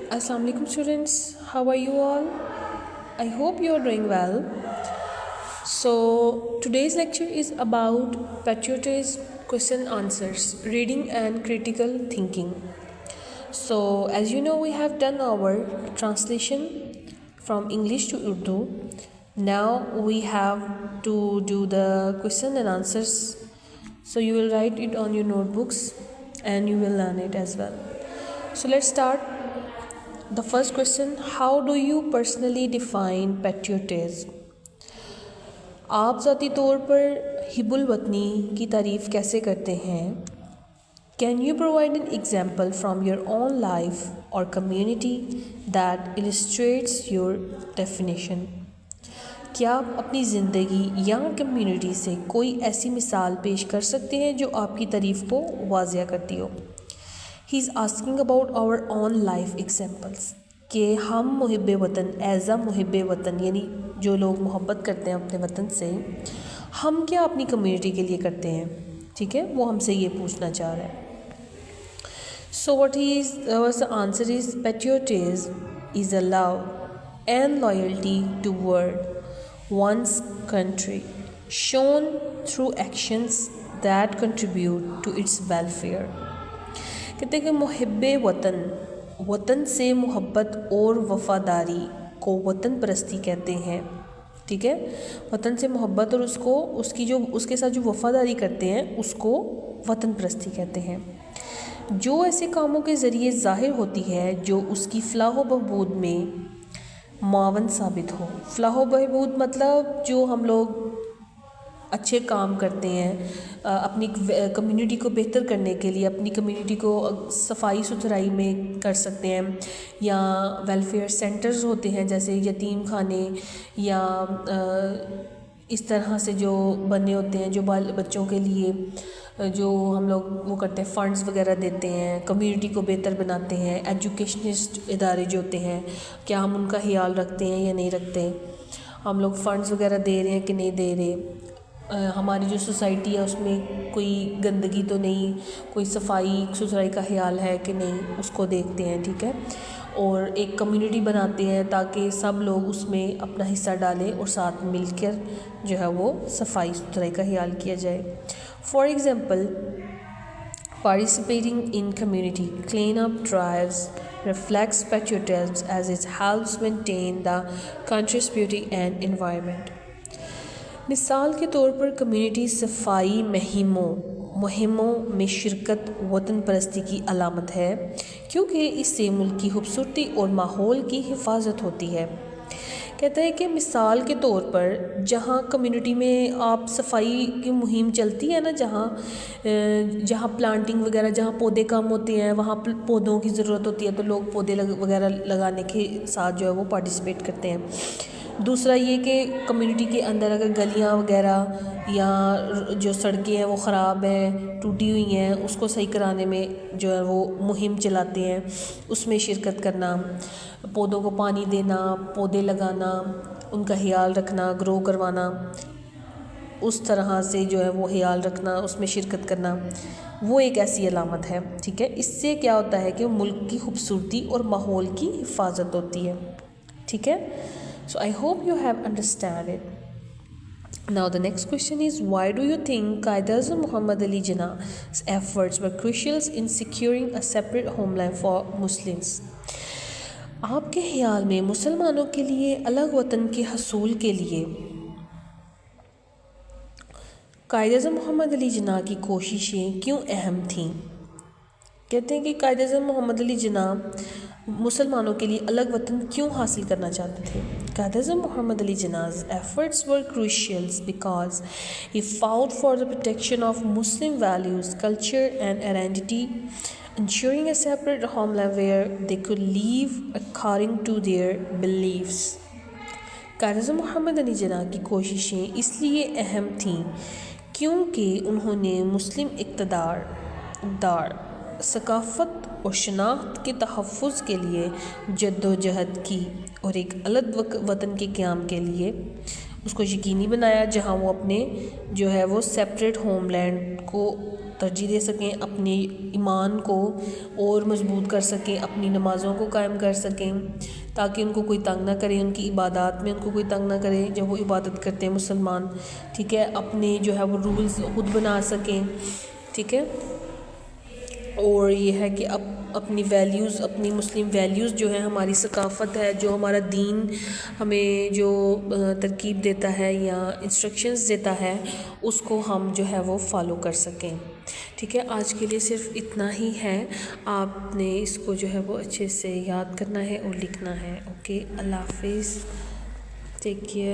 Assalamu alaikum students, how are you all? I hope you are doing well. So today's lecture is about patriotism, question answers, reading and critical thinking. So as you know, we have done our translation from English to Urdu. Now we have to do the question and answers. So you will write it on your notebooks and you will learn it as well. So let's start. The first question, how do you personally define patriotism? آپ ذاتی طور پر حب الوطنی کی تعریف کیسے کرتے ہیں؟ Can you provide an example from your own life or community that illustrates your definition? کیا آپ اپنی زندگی یا کمیونٹی سے کوئی ایسی مثال پیش کر سکتے ہیں جو آپ کی تعریف کو واضح کرتی ہو؟ He is asking about our own life examples کہ ہم محب وطن ایز اے محب وطن یعنی جو لوگ محبت کرتے ہیں اپنے وطن سے ہم کیا اپنی کمیونٹی کے لیے کرتے ہیں، ٹھیک ہے، وہ ہم سے یہ پوچھنا چاہ رہا ہے. So what the answer is patriotism is a love and loyalty toward one's country shown through actions that contribute to its welfare. کہتے ہیں کہ محب وطن، وطن سے محبت اور وفاداری کو وطن پرستی کہتے ہیں، ٹھیک ہے، وطن سے محبت اور اس کے ساتھ جو وفاداری کرتے ہیں اس کو وطن پرستی کہتے ہیں، جو ایسے کاموں کے ذریعے ظاہر ہوتی ہے جو اس کی فلاح و بہبود میں معاون ثابت ہو. فلاح و بہبود مطلب جو ہم لوگ اچھے کام کرتے ہیں اپنی کمیونٹی کو بہتر کرنے کے لیے، اپنی کمیونٹی کو صفائی ستھرائی میں کر سکتے ہیں، یا ویلفیئر سینٹرز ہوتے ہیں جیسے یتیم خانے یا اس طرح سے جو بنے ہوتے ہیں جو بچوں کے لیے جو ہم لوگ وہ کرتے ہیں، فنڈز وغیرہ دیتے ہیں، کمیونٹی کو بہتر بناتے ہیں. ایجوکیشنسٹ ادارے جو ہوتے ہیں کیا ہم ان کا خیال رکھتے ہیں یا نہیں رکھتے، ہم لوگ فنڈز وغیرہ دے رہے ہیں کہ نہیں دے رہے، ہماری جو سوسائٹی ہے اس میں کوئی گندگی تو نہیں، کوئی صفائی ستھرائی کا خیال ہے کہ نہیں، اس کو دیکھتے ہیں، ٹھیک ہے، اور ایک کمیونٹی بناتے ہیں تاکہ سب لوگ اس میں اپنا حصہ ڈالیں اور ساتھ مل کر جو ہے وہ صفائی ستھرائی کا خیال کیا جائے. For example participating in community clean-up drives reflects patriotism as it helps maintain the country's beauty and environment. مثال کے طور پر کمیونٹی صفائی مہموں میں شرکت وطن پرستی کی علامت ہے کیونکہ اس سے ملک کی خوبصورتی اور ماحول کی حفاظت ہوتی ہے. کہتا ہے کہ مثال کے طور پر جہاں کمیونٹی میں آپ صفائی کی مہم چلتی ہے نا، جہاں پلانٹنگ وغیرہ، جہاں پودے کم ہوتے ہیں وہاں پودوں کی ضرورت ہوتی ہے تو لوگ پودے وغیرہ لگانے کے ساتھ جو ہے وہ پارٹیسپیٹ کرتے ہیں. دوسرا یہ کہ کمیونٹی کے اندر اگر گلیاں وغیرہ یا جو سڑکیں ہیں وہ خراب ہیں، ٹوٹی ہوئی ہیں، اس کو صحیح کرانے میں جو ہے وہ مہم چلاتے ہیں، اس میں شرکت کرنا، پودوں کو پانی دینا، پودے لگانا، ان کا خیال رکھنا، گرو کروانا، اس طرح سے جو ہے وہ خیال رکھنا، اس میں شرکت کرنا، وہ ایک ایسی علامت ہے، ٹھیک ہے. اس سے کیا ہوتا ہے کہ ملک کی خوبصورتی اور ماحول کی حفاظت ہوتی ہے، ٹھیک ہے. So I hope you have understand it. Now the next question is, why do you think Quaid-e-Azam Muhammad Ali Jinnah's efforts were crucial in securing a separate homeland for Muslims? آپ کے خیال میں مسلمانوں کے لیے الگ وطن کے حصول کے لیے قائد اعظم محمد علی جناح کی کوششیں کیوں اہم تھیں؟ کہتے ہیں کہ قائد اعظم محمد علی جناح مسلمانوں کے لیے الگ وطن کیوں حاصل کرنا چاہتے تھے. قائد اعظم محمد علی Jinnah's efforts were crucial because he fought for the protection of Muslim values, culture and identity, ensuring a separate homeland where they could live according to their beliefs. Quaid Azam محمد علی جناح کی کوششیں اس لیے اہم تھیں کیونکہ انہوں نے مسلم اقتدار، ثقافت اور شناخت کے تحفظ کے لیے جد و جہد کی اور ایک الگ وطن کے قیام کے لیے اس کو یقینی بنایا جہاں وہ اپنے جو ہے وہ سیپریٹ ہوم لینڈ کو ترجیح دے سکیں، اپنے ایمان کو اور مضبوط کر سکیں، اپنی نمازوں کو قائم کر سکیں تاکہ ان کو کوئی تنگ نہ کرے، ان کی عبادات میں ان کو کوئی تنگ نہ کرے جب وہ عبادت کرتے ہیں مسلمان، ٹھیک ہے، اپنے جو ہے وہ رولز خود بنا سکیں، ٹھیک ہے۔ اور یہ ہے کہ اپنی ویلیوز، اپنی مسلم ویلیوز جو ہے، ہماری ثقافت ہے، جو ہمارا دین ہمیں جو ترکیب دیتا ہے یا انسٹرکشنز دیتا ہے، اس کو ہم جو ہے وہ فالو کر سکیں، ٹھیک ہے۔ آج کے لیے صرف اتنا ہی ہے، آپ نے اس کو جو ہے وہ اچھے سے یاد کرنا ہے اور لکھنا ہے۔ اوکے، اللہ حافظ، ٹیک کیئر۔